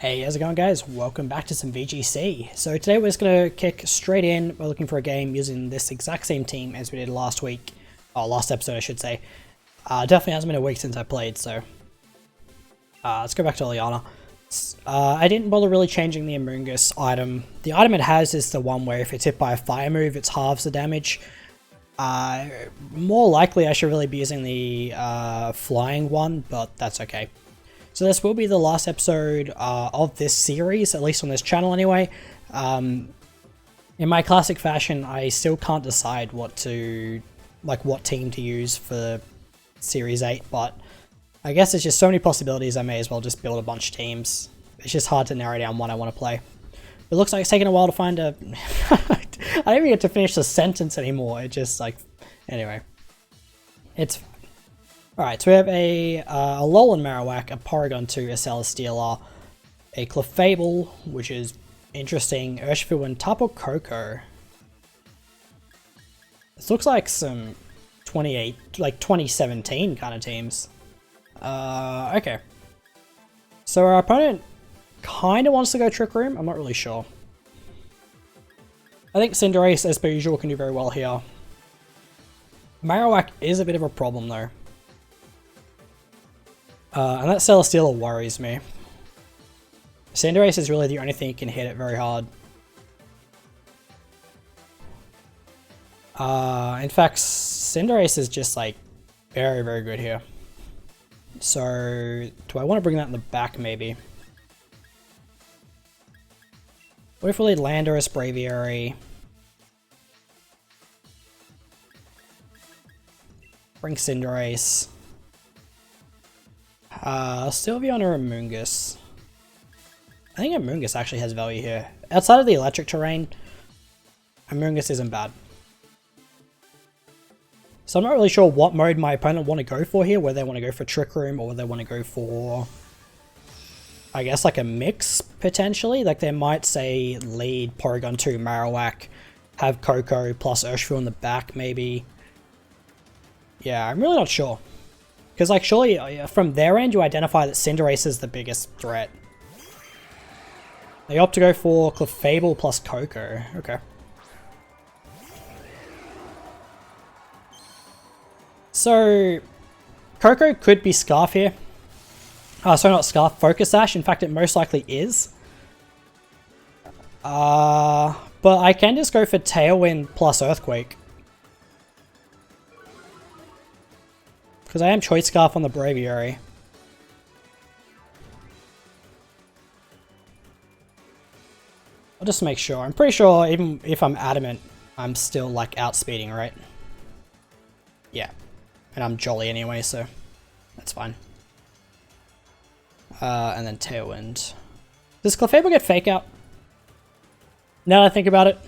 Hey, how's it going guys? Welcome back to some VGC. So today we're just going to kick straight in. We're looking for a game using this exact same team as we did last week. Or last episode I should say. Definitely hasn't been a week since I played, so... let's go back to Liana. I didn't bother really changing the Amoongus item. The item it has is the one where if it's hit by a fire move, it's halves the damage. More likely I should really be using the flying one, but that's okay. So this will be the last episode of this series, at least on this channel anyway. In my classic fashion, I still can't decide what team to use for Series 8, but I guess there's just so many possibilities I may as well just build a bunch of teams. It's just hard to narrow down one I want to play. It looks like it's taking a while to find a... I don't even get to finish the sentence anymore, it just like... Anyway. It's... Alright, so we have a Alolan Marowak, a Porygon 2, a Celesteela, a Clefable, which is interesting, Urshifu, and Tapu Koko. This looks like some 2017 kind of teams. Okay. So our opponent kind of wants to go Trick Room, I'm not really sure. I think Cinderace, as per usual, can do very well here. Marowak is a bit of a problem though. And that Celesteela worries me. Cinderace is really the only thing that can hit it very hard. In fact, Cinderace is just like very, very good here. So, do I want to bring that in the back maybe? What if we lead Landorus, Braviary? Bring Cinderace. Sylveon or Amoongus? I think Amoongus actually has value here. Outside of the electric terrain, Amoongus isn't bad. So I'm not really sure what mode my opponent want to go for here, whether they want to go for Trick Room or whether they want to go for, I guess, like a mix, potentially. Like they might say lead Porygon 2 Marowak, have Koko plus Urshifu in the back maybe. Yeah, I'm really not sure. Because, like, surely from their end, you identify that Cinderace is the biggest threat. They opt to go for Clefable plus Koko. Okay. So, Koko could be Scarf here. Sorry, not Scarf, Focus Sash. In fact, it most likely is. But I can just go for Tailwind plus Earthquake. Because I am Choice Scarf on the Braviary. I'll just make sure. I'm pretty sure even if I'm adamant, I'm still like outspeeding, right? Yeah. And I'm jolly anyway, so that's fine. And then Tailwind. Does Clefable get Fake Out? Now that I think about it,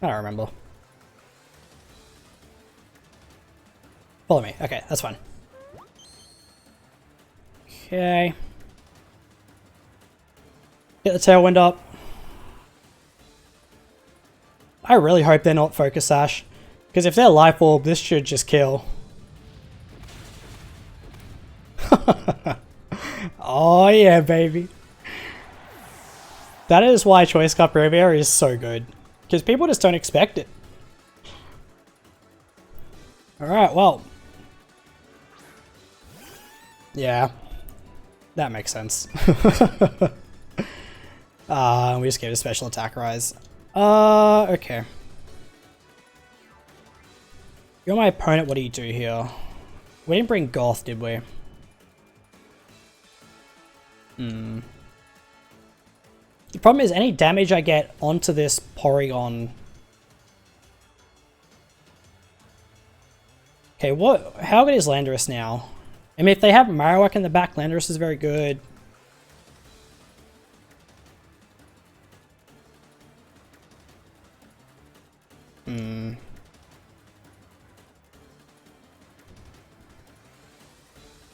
I don't remember. Follow me. Okay, that's fine. Okay. Get the Tailwind up. I really hope they're not Focus Sash, because if they're Life Orb, this should just kill. Oh yeah, baby. That is why Choice Scarf Braviary is so good, because people just don't expect it. Alright, well. Yeah. That makes sense. We just gave it a special attack rise. Okay. You're my opponent, what do you do here? We didn't bring Goth, did we? The problem is any damage I get onto this Porygon... Okay, how good is Landorus now? I mean, if they have Marowak in the back, Landorus is very good. I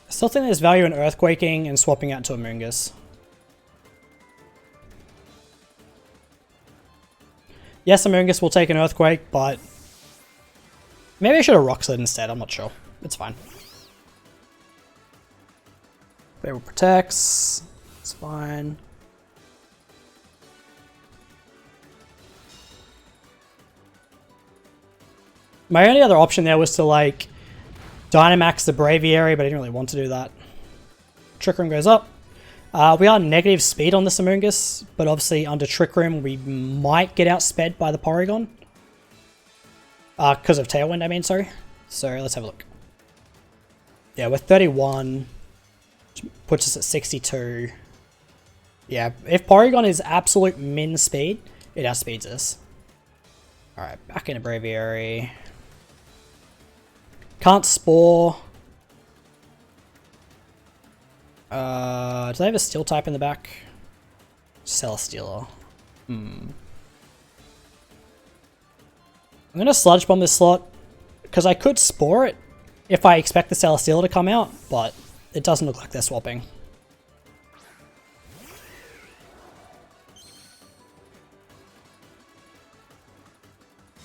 still think there's value in Earthquaking and swapping out to Amoongus. Yes, Amoongus will take an Earthquake, but... maybe I should have Rock Slid instead, I'm not sure. It's fine. Fable protects. It's fine. My only other option there was to like Dynamax the Braviary, but I didn't really want to do that. Trick Room goes up. We are negative speed on this Amoonguss, but obviously under Trick Room we might get outsped by the Porygon. Because of Tailwind, I mean, sorry. So let's have a look. Yeah, we're 31, which puts us at 62. Yeah, if Porygon is absolute min speed, it outspeeds us. Alright, back into Braviary. Can't Spore. Do they have a Steel type in the back? Celesteela. I'm gonna Sludge Bomb this slot, because I could Spore it if I expect the Celesteela to come out, but it doesn't look like they're swapping.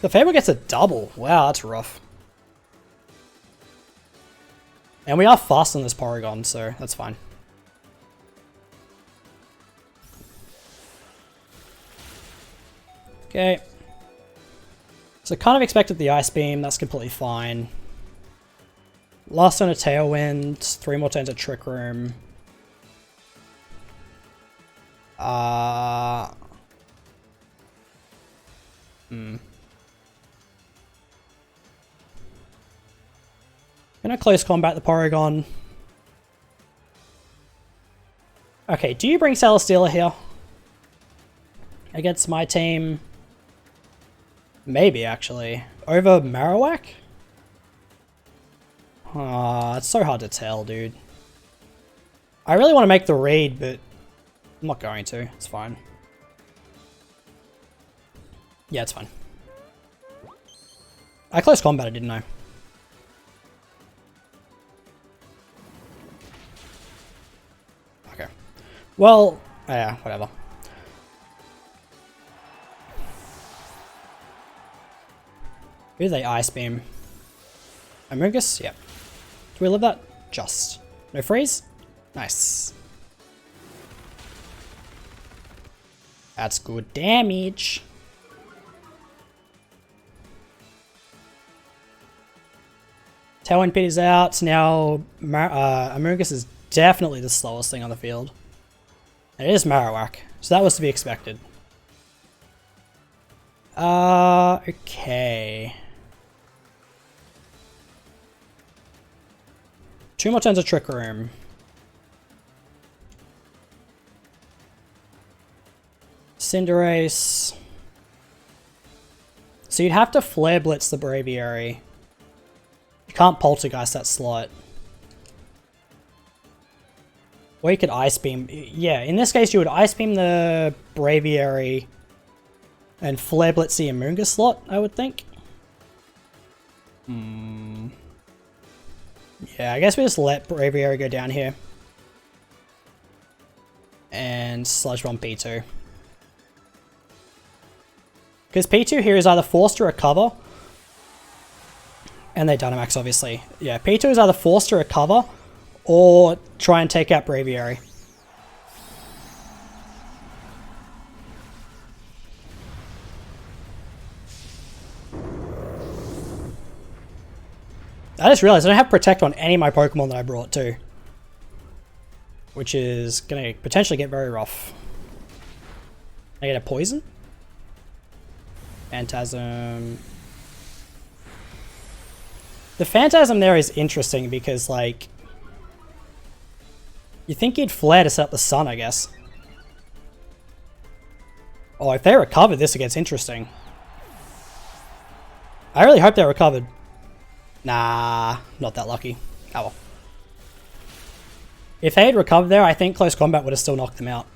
The Fable gets a double. Wow, that's rough. And we are fast on this Porygon, so that's fine. Okay. So kind of expected the Ice Beam, that's completely fine. Last turn of Tailwind, 3 more turns of Trick Room. Gonna close combat the Porygon. Okay, do you bring Celesteela here? Against my team? Maybe, actually. Over Marowak? It's so hard to tell, dude. I really want to make the read, but I'm not going to. It's fine. Yeah, it's fine. I close combat, didn't I? Okay. Well, yeah, whatever. Who do they Ice Beam? Amoonguss? Yep. Do we live that? Just. No freeze? Nice. That's good damage. Tailwind Pit is out. Now Amoonguss is definitely the slowest thing on the field. And it is Marowak, so that was to be expected. Okay. 2 more turns of Trick Room. Cinderace. So you'd have to Flare Blitz the Braviary. You can't Poltergeist that slot. Or you could Ice Beam. Yeah, in this case you would Ice Beam the Braviary and Flare Blitz the Amoonguss slot, I would think. Yeah, I guess we just let Braviary go down here. And Sludge Bomb P2. Because P2 here is either forced to recover, and they Dynamax obviously. Yeah, P2 is either forced to recover, or try and take out Braviary. I just realized I don't have Protect on any of my Pokemon that I brought too. Which is going to potentially get very rough. I get a Poison? Phantasm. The Phantasm there is interesting because, like, you think he'd Flare to set up the Sun, I guess. Oh, if they recover, this gets interesting. I really hope they recovered. Nah, not that lucky. Oh well. If they had recovered there, I think close combat would have still knocked them out.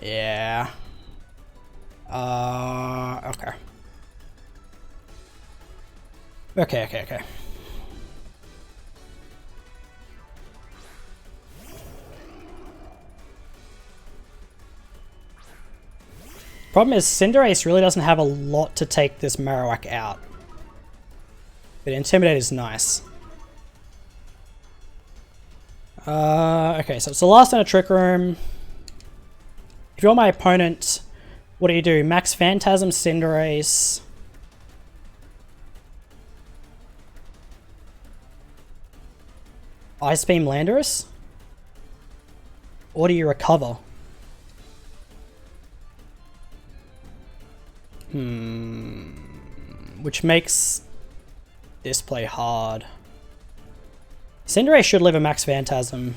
Yeah. Okay. Okay. Problem is, Cinderace really doesn't have a lot to take this Marowak out. But Intimidate is nice. Okay, so it's the last turn of Trick Room. If you're my opponent, What do? Max Phantasm, Cinderace. Ice Beam Landorus? Or do you recover? Which makes this play hard. Cinderace should live a Max Phantasm.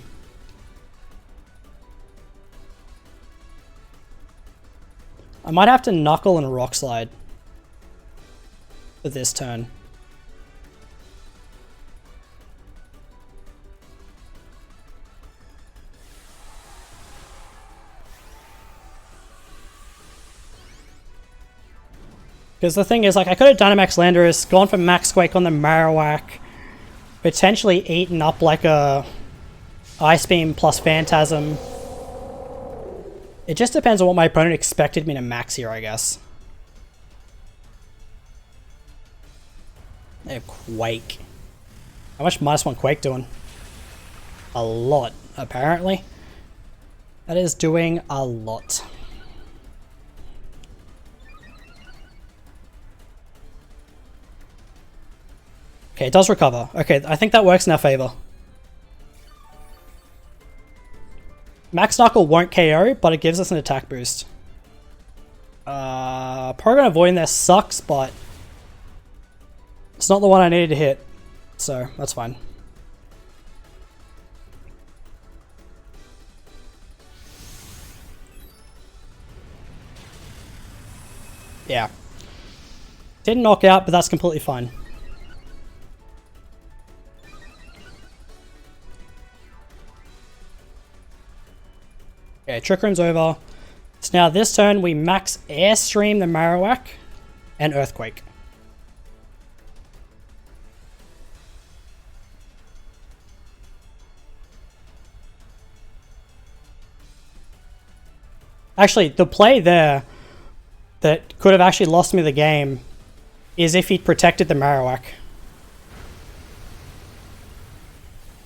I might have to Knuckle and Rock Slide for this turn. Because the thing is, like, I could have Dynamax Landorus, gone for Max Quake on the Marowak, potentially eaten up like a Ice Beam plus Phantasm. It just depends on what my opponent expected me to max here, I guess. They have Quake. How much -1 Quake doing? A lot, apparently. That is doing a lot. Okay, it does recover. Okay, I think that works in our favor. Max Knuckle won't KO, but it gives us an attack boost. Program Avoiding there sucks, but it's not the one I needed to hit, so that's fine. Yeah. Didn't knock out, but that's completely fine. Okay, Trick Room's over. So now this turn we max Airstream the Marowak and Earthquake. Actually, the play there that could have actually lost me the game is if he'd protected the Marowak.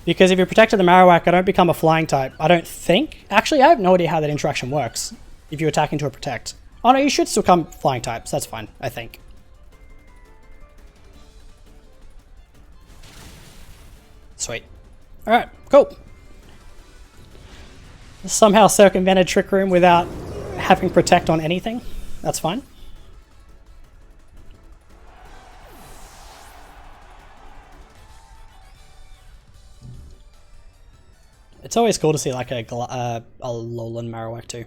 Because if you protected the Marowak, I don't become a flying type. I don't think. Actually, I have no idea how that interaction works. If you attack into a protect. Oh no, you should still become flying types. That's fine, I think. Sweet. Alright, cool. Somehow circumvented Trick Room without having protect on anything. That's fine. It's always cool to see like a Alolan Marowak too.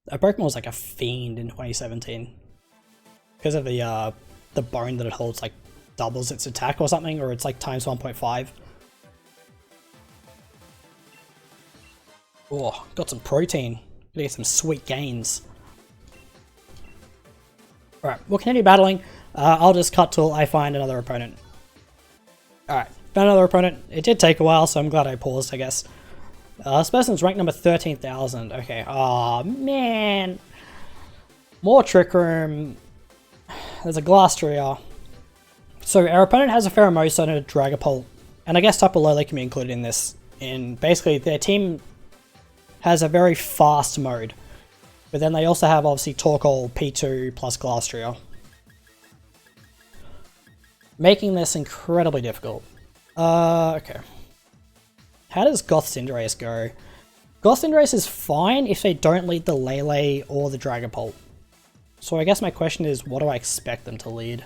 A Pokemon was like a fiend in 2017 because of the bone that it holds, like doubles its attack or something, or it's like times 1.5. Oh, got some protein. Gonna get some sweet gains. Alright, we'll continue battling. I'll just cut till I find another opponent. Alright, found another opponent. It did take a while, so I'm glad I paused, I guess. This person's rank number 13,000. Okay. Oh man. More Trick Room. There's a Glastrier. So our opponent has a Pheromosa and a Dragapult. And I guess Tapu Lele can be included in this. In basically their team has a very fast mode. But then they also have obviously Torkoal, P2 plus Glastrier. Making this incredibly difficult. Okay. How does Goth Cinderace go? Goth Cinderace is fine if they don't lead the Lele or the Dragapult. So I guess my question is, what do I expect them to lead?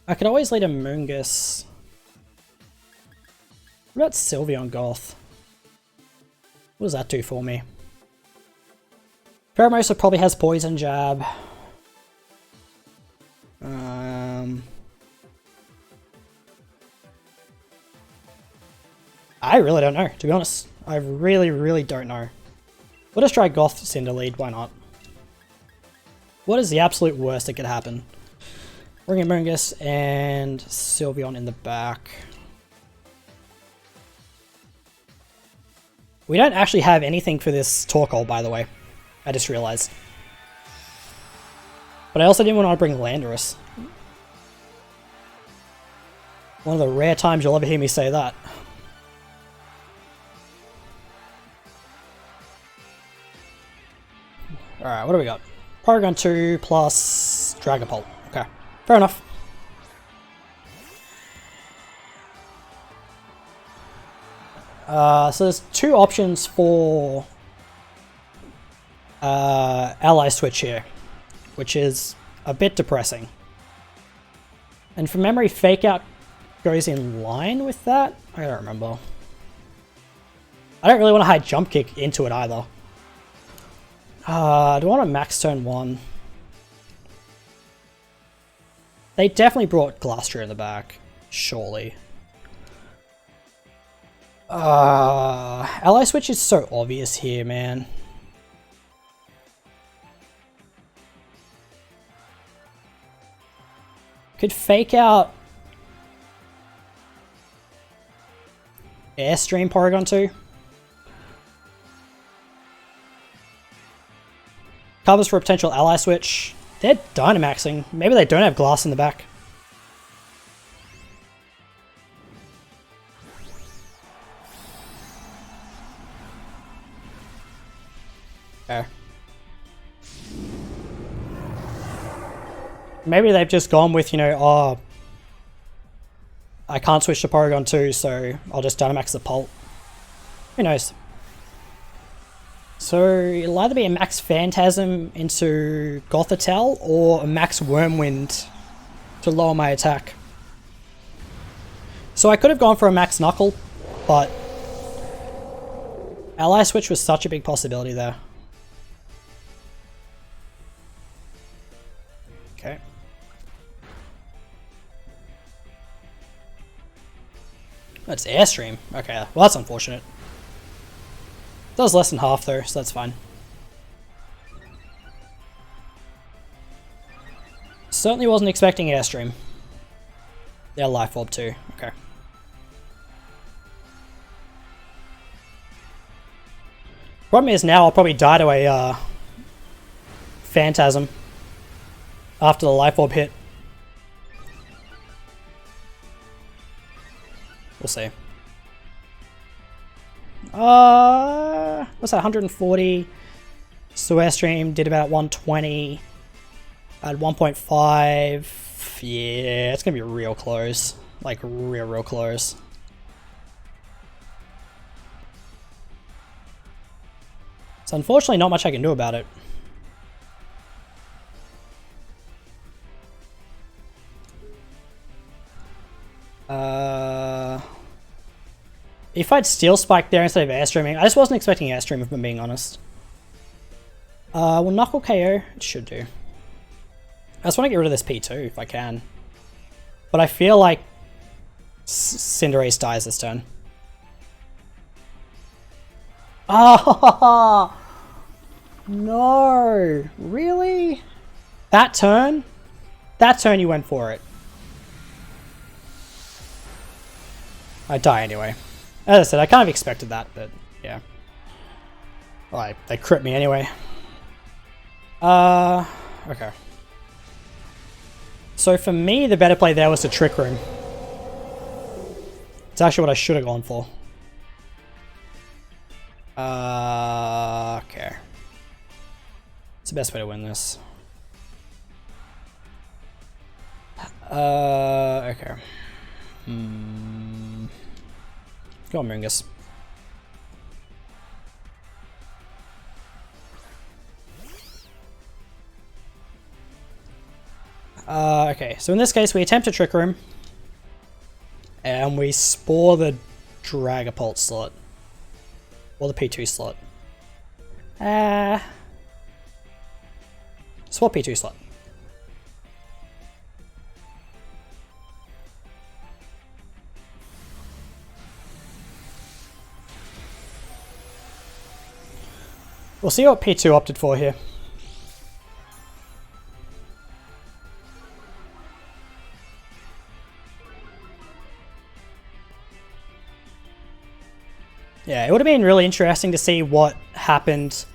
I could always lead a Moongus. What about Sylveon Goth? What does that do for me? Pheromosa probably has Poison Jab. I really don't know, to be honest. I really don't know. We'll just try Goth Cinder lead, why not? What is the absolute worst that could happen? Bring in Moongus and Sylveon in the back. We don't actually have anything for this Torkoal, by the way. I just realized. But I also didn't want to bring Landorus. One of the rare times you'll ever hear me say that. Alright, what do we got? Porygon 2 plus Dragapult. Okay, fair enough. So there's two options for ally switch here, which is a bit depressing. And from memory, Fake Out goes in line with that? I don't remember. I don't really want to hide Jump Kick into it either. Do I want to max turn 1? They definitely brought Glastrier in the back, surely. Ally Switch is so obvious here, man. Could Fake Out Airstream Porygon 2? Covers for a potential ally switch. They're Dynamaxing. Maybe they don't have glass in the back. Okay. Maybe they've just gone with, you know, oh, I can't switch to Porygon 2, so I'll just Dynamax the Pult. Who knows? So it'll either be a Max Phantasm into Gothitelle or a Max Wormwind to lower my attack. So I could have gone for a Max Knuckle, but Ally Switch was such a big possibility there. Okay. That's Airstream. Okay, well that's unfortunate. That was less than half though, so that's fine. Certainly wasn't expecting Airstream. Yeah, Life Orb too. Okay. Problem is now I'll probably die to a Phantasm after the Life Orb hit. We'll see. What's that, 140? So Airstream did about 120. At 1.5. Yeah, it's gonna be real close. Like, real close. So unfortunately not much I can do about it. If I'd Steel Spike there instead of Airstreaming, I just wasn't expecting Airstream if I'm being honest. Will Knuckle KO? It should do. I just want to get rid of this P2 if I can. But I feel like Cinderace dies this turn. Oh no! Really? That turn? That turn you went for it. I die anyway. As I said, I kind of expected that, but yeah. Well, they crit me anyway. Okay. So for me, the better play there was the Trick Room. It's actually what I should have gone for. Okay. It's the best way to win this. Okay. Go on, Moongus. Okay, so in this case we attempt a Trick Room. And we Spore the Dragapult slot. Or the P2 slot. Swap P2 slot. We'll see what P2 opted for here. Yeah, it would have been really interesting to see what happened.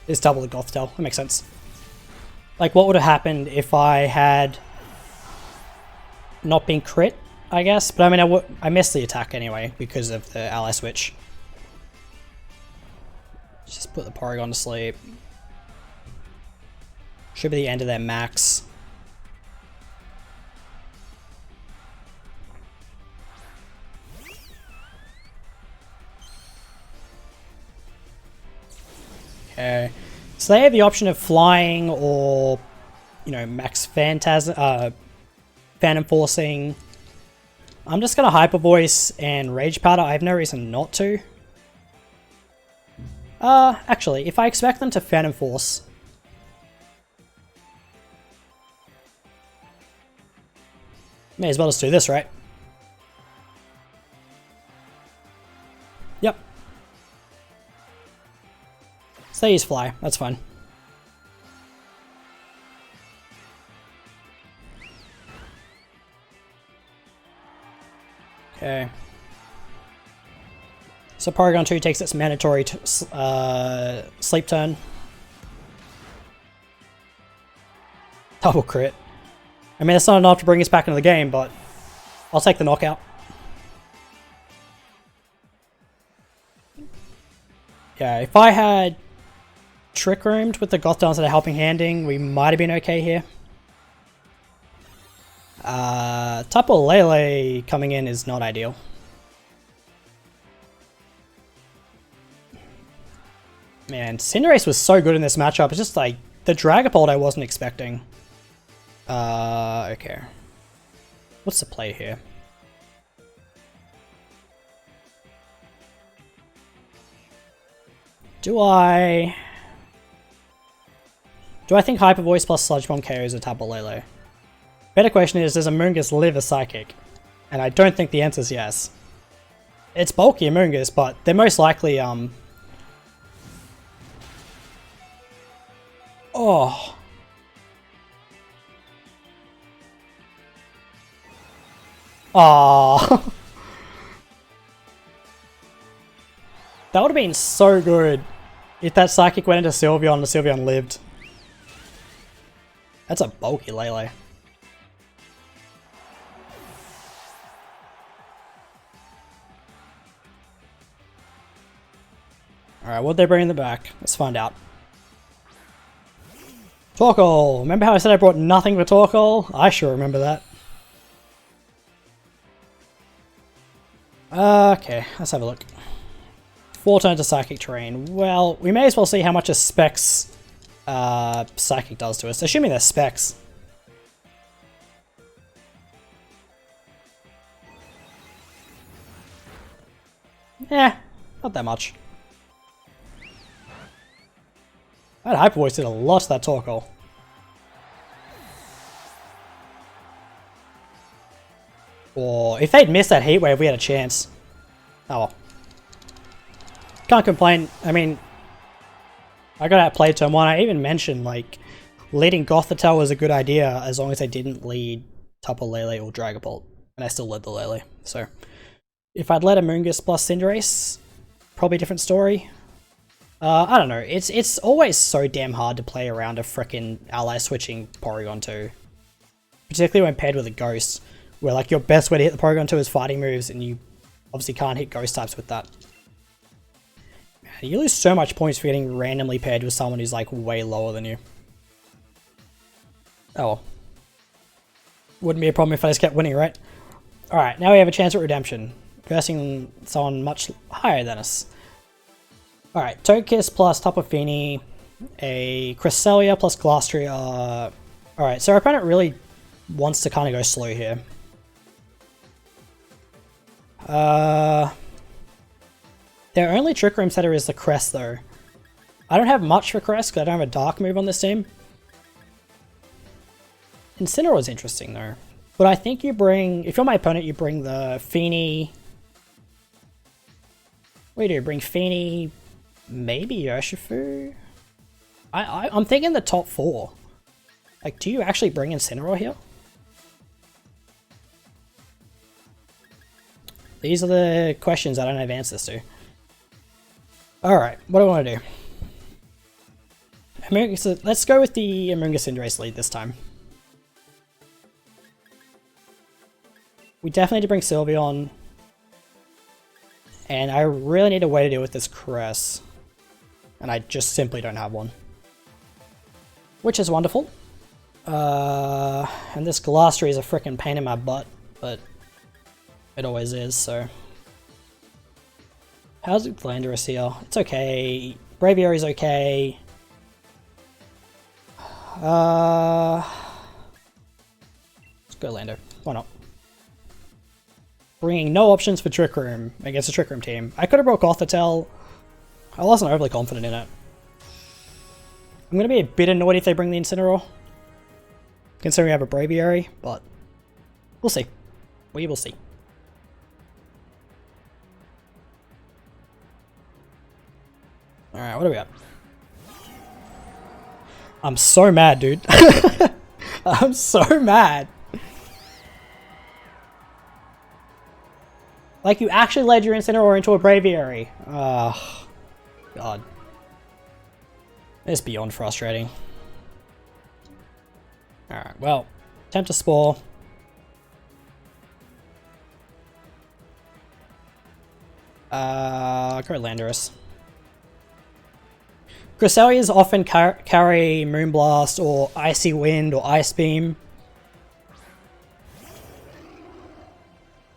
Is double the Gothitelle. That makes sense. Like, what would have happened if I had not been crit, I guess? But I mean, I missed the attack anyway because of the ally switch. Just put the Porygon to sleep. Should be the end of their max. Okay. So they have the option of flying or, you know, max Phantom Forcing. I'm just gonna Hyper Voice and Rage Powder. I have no reason not to. Actually, if I expect them to Phantom Force, may as well just do this, right? Yep. So they use Fly, that's fine. Okay. So Porygon 2 takes its mandatory sleep turn. Double crit. I mean, that's not enough to bring us back into the game, but I'll take the knockout. Yeah, if I had Trick Roomed with the Goth Dance and a Helping Handing, we might have been okay here. Tapu Lele coming in is not ideal. Man, Cinderace was so good in this matchup. It's just like the Dragapult I wasn't expecting. Okay. What's the play here? Do I think Hyper Voice plus Sludge Bomb KOs a Tapu Lele? Better question is, does Amoonguss live a Psychic? And I don't think the answer is yes. It's bulky Amoonguss, but they're most likely, Oh. Oh. That would have been so good if that Psychic went into Sylveon and the Sylveon lived. That's a bulky Lele. Alright, what'd they bring in the back? Let's find out. Torkoal! Remember how I said I brought nothing for Torkoal? I sure remember that. Okay, let's have a look. 4 turns of Psychic Terrain. Well, we may as well see how much a Specs Psychic does to us, assuming they're Specs. Yeah, not that much. That Hyper Voice did a lot to that Torkoal. Or if they'd missed that Heat Wave, we had a chance. Oh well. Can't complain. I mean, I got outplayed turn 1. I even mentioned, like, leading Gothitelle was a good idea as long as they didn't lead Tapu Lele or Dragapult. And I still led the Lele. So, if I'd led Amoonguss plus Cinderace, probably a different story. I don't know. It's always so damn hard to play around a frickin' ally switching Porygon 2. Particularly when paired with a Ghost, where like your best way to hit the Porygon 2 is fighting moves, and you obviously can't hit Ghost types with that. You lose so much points for getting randomly paired with someone who's like way lower than you. Oh well. Wouldn't be a problem if I just kept winning, right? Alright, now we have a chance at redemption. Versing someone much higher than us. Alright, Togekiss plus Tapu Fini, a Cresselia plus Glastrier. Alright, so our opponent really wants to kind of go slow here. Their only Trick Room setter is the Crest though. I don't have much for Crest because I don't have a Dark move on this team. Incineroar is interesting though. But I think you bring, if you're my opponent, you bring the Fini. What do you do? Bring Fini, maybe Urshifu? I'm thinking the top 4. Like, do you actually bring Incineroar here? These are the questions I don't have answers to. Alright, what do I want to do? So let's go with the Amoonguss Cinderace lead this time. We definitely need to bring Sylveon. And I really need a way to deal with this Cress. And I just simply don't have one. which is wonderful. And this Galastri is a freaking pain in my butt, but it always is, so. How's Landorus here? It's okay. Braviary's okay. Let's go Lando. Why not? Bringing no options for Trick Room against a Trick Room team. I could have brought Gothitelle. I wasn't overly confident in it. I'm going to be a bit annoyed if they bring the Incineroar, considering we have a Braviary, but we'll see. We will see. Alright, what do we got? I'm so mad, dude. I'm so mad. Like, you actually led your Incineroar into a Braviary. Oh, God. It's beyond frustrating. Alright, well, attempt to Spore. Go Landorus. Cresselias often carry Moonblast or Icy Wind or Ice Beam.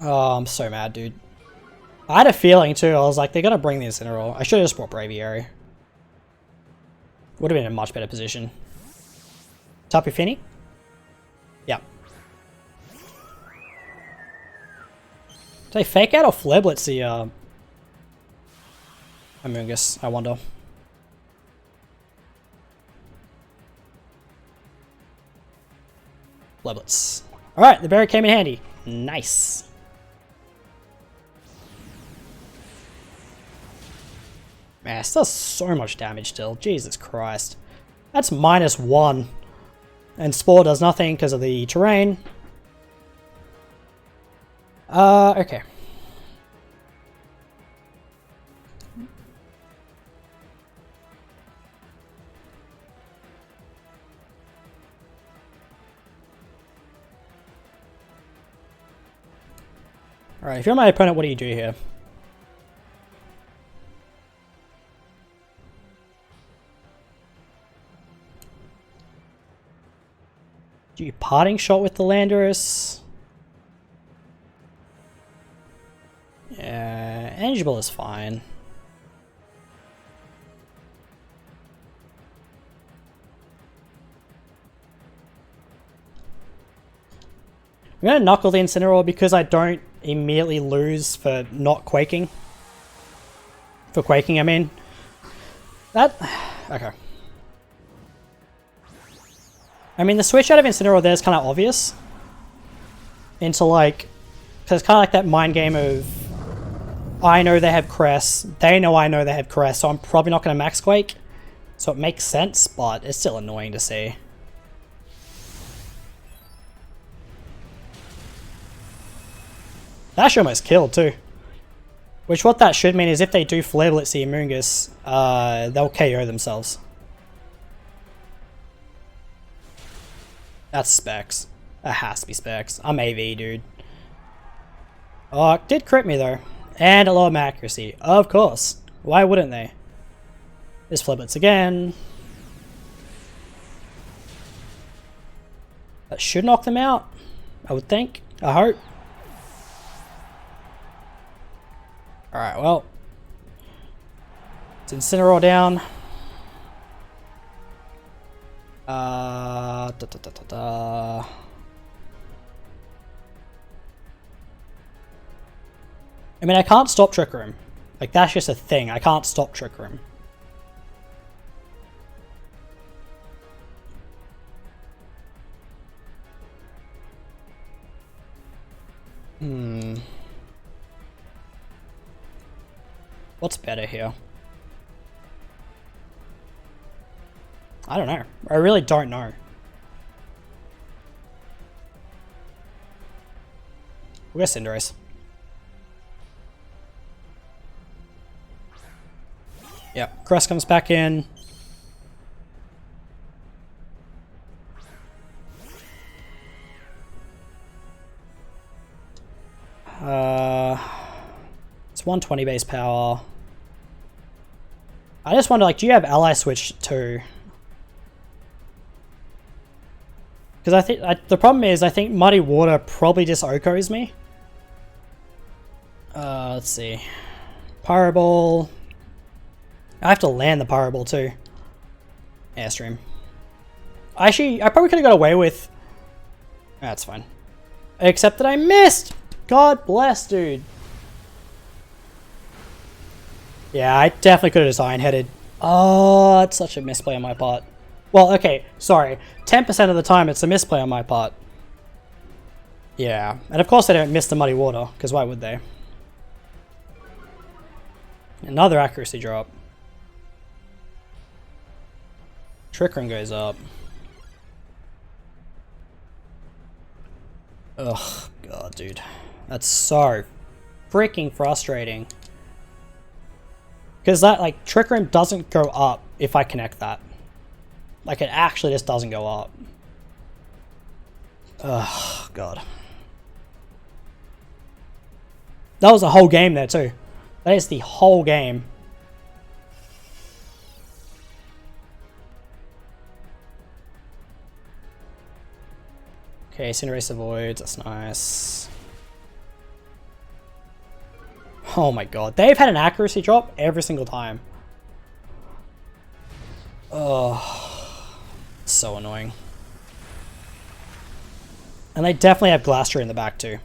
Oh, I'm so mad, dude. I had a feeling too. I was like, they're gonna bring the Incineroar. I should have just brought Braviary. Would have been in a much better position. Tapu Fini? Yeah. Do they fake out or Flare Blitz the Amoonguss, I wonder. Flare Blitz. Alright, the berry came in handy. Nice. Man, it does so much damage still. Jesus Christ. That's -1. And Spore does nothing because of the terrain. Okay. Alright, if you're my opponent, what do you do here? Do you Parting Shot with the Landorus? Yeah, Energy Ball is fine. I'm gonna Knuckle the Incineroar because I don't immediately lose for not Quaking. For Quaking, I mean. That... okay. I mean, the switch out of Incineroar there is kind of obvious. Into like... because it's kind of like that mind game of... I know they have Crest, they know I know they have Crest, so I'm probably not going to Max Quake. So it makes sense, but it's still annoying to see. That should almost killed too. Which what that should mean is if they do Flare Blitz the Amoonguss, they'll KO themselves. That's Specs. That has to be Specs. I'm AV, dude. Oh, it did crit me though. And a lower my accuracy. Of course. Why wouldn't they? This Flare Blitz again. That should knock them out, I would think. I hope. Alright, well. It's Incineroar down. I mean, I can't stop Trick Room. Like, that's just a thing. I can't stop Trick Room. What's better here? I don't know. I really don't know. We'll go Cinderace. Yep, Crest comes back in. It's 120 base power. I just wonder, like, do you have Ally Switch too? Because I think the problem is I think Muddy Water probably just Okos me. Let's see. Pyro Ball. I have to land the Pyro Ball too. Airstream. Actually, I probably could have got away with... That's fine. Except that I missed! God bless, dude. Yeah, I definitely could have just Iron-Headed. Oh, it's such a misplay on my part. Well, okay, sorry. 10% of the time it's a misplay on my part. Yeah, and of course they don't miss the Muddy Water, because why would they? Another accuracy drop. Trick Room goes up. Ugh, God, dude. That's so freaking frustrating. Because that, like, Trick Room doesn't go up if I connect that. Like, it actually just doesn't go up. Ugh, God. That was the whole game there, too. That is the whole game. Okay, Cinderace avoids, that's nice. Oh my god, they've had an accuracy drop every single time. Oh, so annoying. And they definitely have Glastrier in the back too.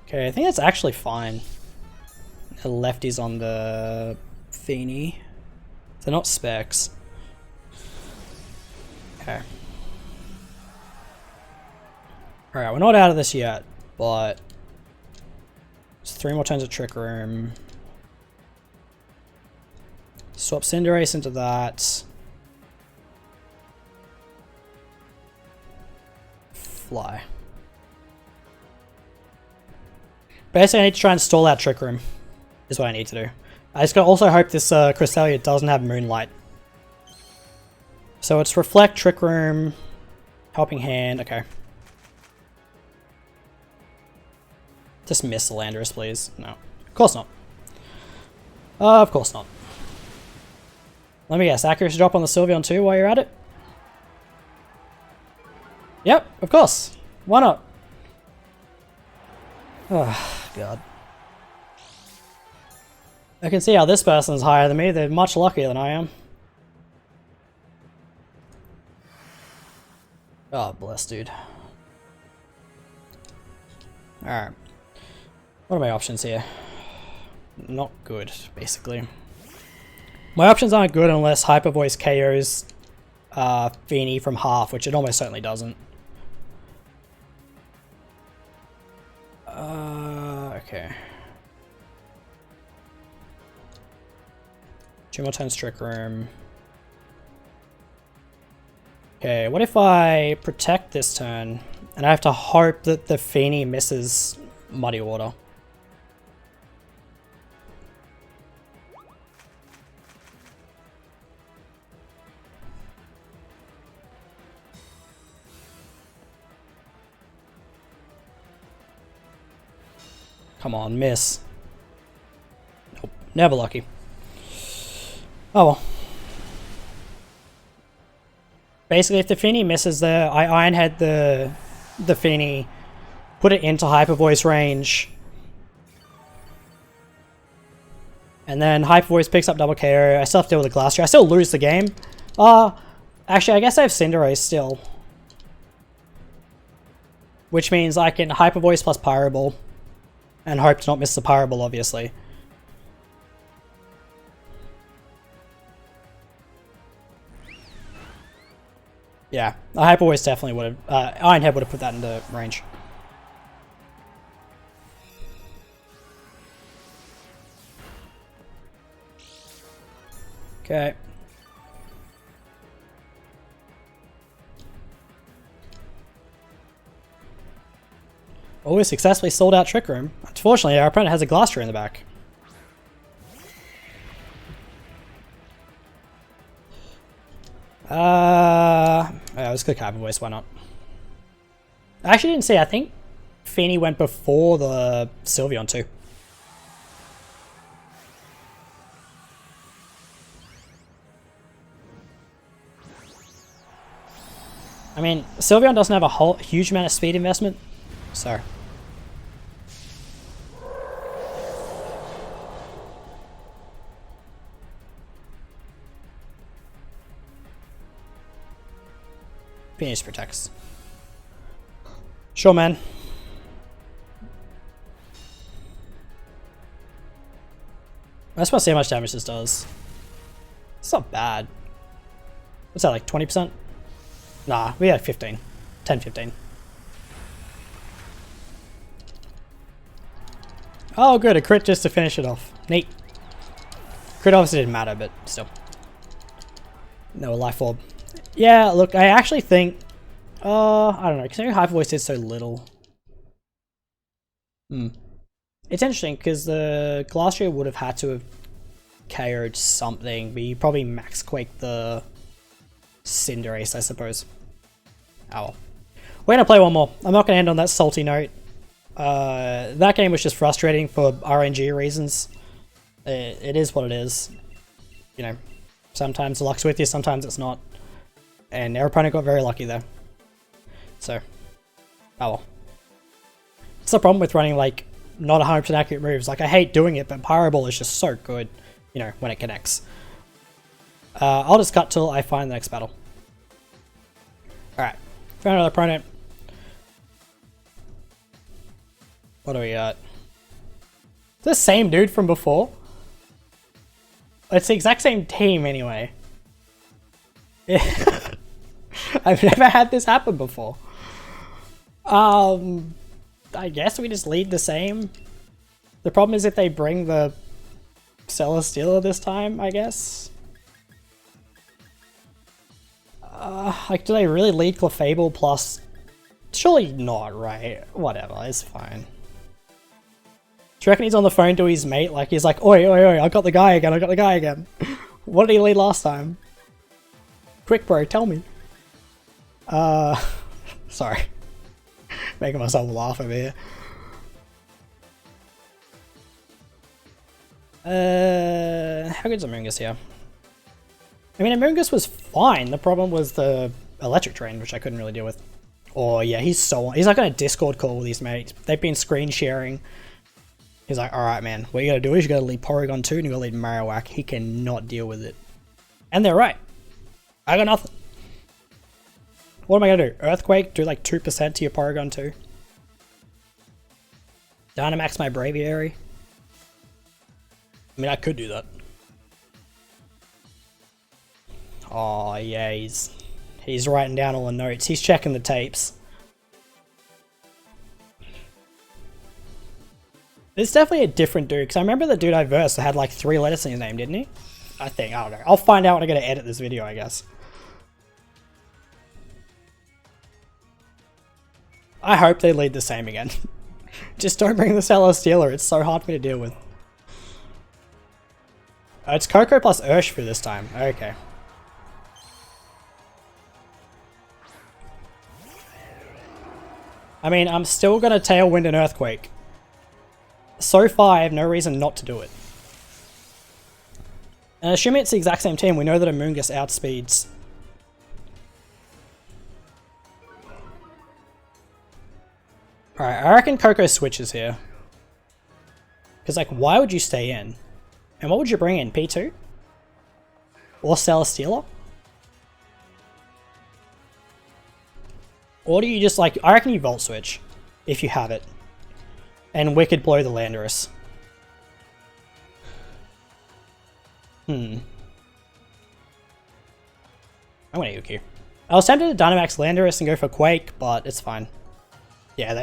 Okay, I think that's actually fine. The lefties on the Feeny. They're not specs. Okay. Alright, we're not out of this yet, but there's 3 more turns of Trick Room. Swap Cinderace into that. Fly. Basically, I need to try and stall out Trick Room, is what I need to do. I just gotta also hope this Cresselia doesn't have Moonlight. So it's Reflect, Trick Room, Helping Hand, okay. Just miss the Landorus, please. No. Of course not. Of course not. Let me guess, accuracy drop on the Sylveon too while you're at it? Yep, of course. Why not? Oh, God. I can see how this person's higher than me. They're much luckier than I am. Oh, bless, dude. Alright. What are my options here? Not good, basically. My options aren't good unless Hyper Voice KOs Feeny from half, which it almost certainly doesn't. Okay. 2 more turns Trick Room. Okay, what if I protect this turn and I have to hope that the Feeny misses Muddy Water? Come on, miss. Nope, never lucky. Oh well. Basically, if the Feeny misses there, I Iron Head the Feeny, put it into Hyper Voice range, and then Hyper Voice picks up double KO. I still have to deal with the Glastrier. I still lose the game. Actually, I guess I have Cinderace still, which means I can Hyper Voice plus Pyro Ball. And hope to not miss the Pyro Ball, obviously. Yeah, a Hyper Voice definitely would have... Iron Head would have put that into range. Okay. Oh, we successfully sold out Trick Room. Unfortunately, our opponent has a Glastrier in the back. Yeah, let's click Hyper Voice, why not? I actually didn't see. I think Feeny went before the Sylveon too. I mean, Sylveon doesn't have a whole huge amount of speed investment, so. Phoenix protects. Sure, man. I just want to see how much damage this does. It's not bad. What's that, like 20%? Nah, we had 15. 10, 15. Oh, good. A crit just to finish it off. Neat. Crit obviously didn't matter, but still. No, a life orb. Yeah, look, I actually think... I don't know, considering Hyper Voice did so little. It's interesting, because the Glastrier would have had to have KO'd something, but you probably max Quake the Cinderace, I suppose. Oh well. We're going to play one more. I'm not going to end on that salty note. That game was just frustrating for RNG reasons. It is what it is. You know, sometimes the luck's with you, sometimes it's not. And our opponent got very lucky there. So, oh well. It's the problem with running, like, not 100% accurate moves. Like, I hate doing it, but Pyro Ball is just so good, you know, when it connects. I'll just cut till I find the next battle. Alright, found another opponent. What do we got? The same dude from before? It's the exact same team anyway. I've never had this happen before. I guess we just lead the same. The problem is if they bring the Celesteela this time, I guess. Like, do they really lead Clefable plus... Surely not, right? Whatever, it's fine. Do you reckon he's on the phone to his mate? Like, he's like, oi, oi, oi, I got the guy again, I got the guy again. What did he lead last time? Quick, bro, tell me. Sorry. Making myself laugh over here. How good's Amoonguss here? I mean, Amoonguss was fine. The problem was the electric drain, which I couldn't really deal with. Oh yeah, he's like on a Discord call with his mates. They've been screen sharing. He's like, alright man, what you gotta do is you gotta lead Porygon 2 and you gotta lead Marowak. He cannot deal with it. And they're right. I got nothing. What am I gonna do? Earthquake? Do like 2% to your Porygon 2? Dynamax my Braviary? I mean, I could do that. Oh yeah, he's writing down all the notes. He's checking the tapes. It's definitely a different dude, because I remember the dude I versed had like 3 letters in his name, didn't he? I think, I don't know. I'll find out when I gotta edit this video, I guess. I hope they lead the same again. Just don't bring the Celesteela, it's so hard for me to deal with. It's Coco plus Urshifu this time, okay. I mean, I'm still gonna Tailwind and Earthquake. So far, I have no reason not to do it. And assuming it's the exact same team, we know that Amoonguss outspeeds. Alright, I reckon Coco switches here. Because, like, why would you stay in? And what would you bring in? P2? Or Celesteela? Or do you just, like, I reckon you Volt Switch. If you have it. And Wicked Blow the Landorus. I'm gonna UQ. I was tempted to Dynamax Landorus and go for Quake, but it's fine. Yeah,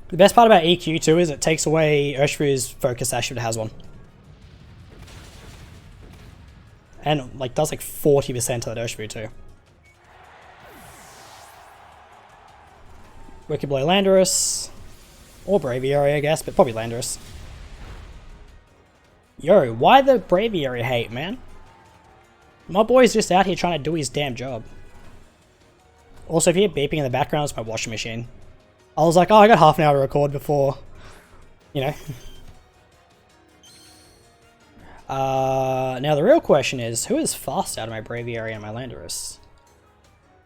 The best part about EQ too is it takes away Urshifu's Focus Sash if it has one. And like does like 40% to that Urshifu too. Wicked Blow Landorus. Or Braviary I guess, but probably Landorus. Yo, why the Braviary hate, man? My boy's just out here trying to do his damn job. Also, if you hear beeping in the background, it's my washing machine. I was like, oh, I got half an hour to record before, you know. Now the real question is, who is fast out of my Braviary and my Landorus?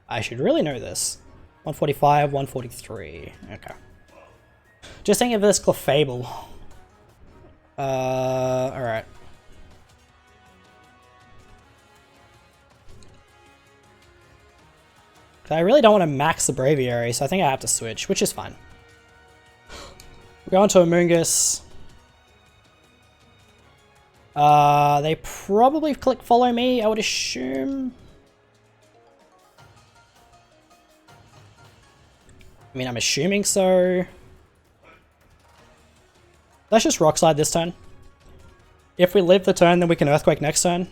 I should really know this. 145, 143. Okay. Just thinking of this Clefable. Alright. I really don't want to max the Braviary, so I think I have to switch, which is fine. We're going to Amoonguss. They probably click follow me, I would assume. I mean, I'm assuming so. Let's just Rock Slide this turn. If we live the turn, then we can Earthquake next turn.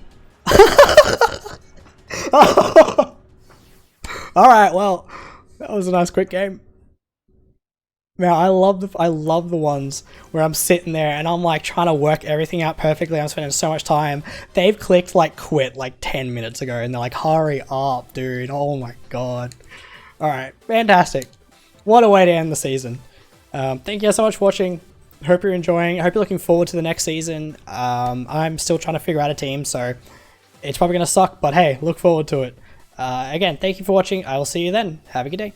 Alright, well, that was a nice quick game. Man, I love the ones where I'm sitting there and I'm like trying to work everything out perfectly. I'm spending so much time. They've clicked like quit like 10 minutes ago and they're like, hurry up, dude. Oh my god. Alright, fantastic. What a way to end the season. Thank you guys so much for watching. Hope you're enjoying. I hope you're looking forward to the next season. I'm still trying to figure out a team, so it's probably going to suck, but hey, look forward to it. Again, thank you for watching. I will see you then. Have a good day.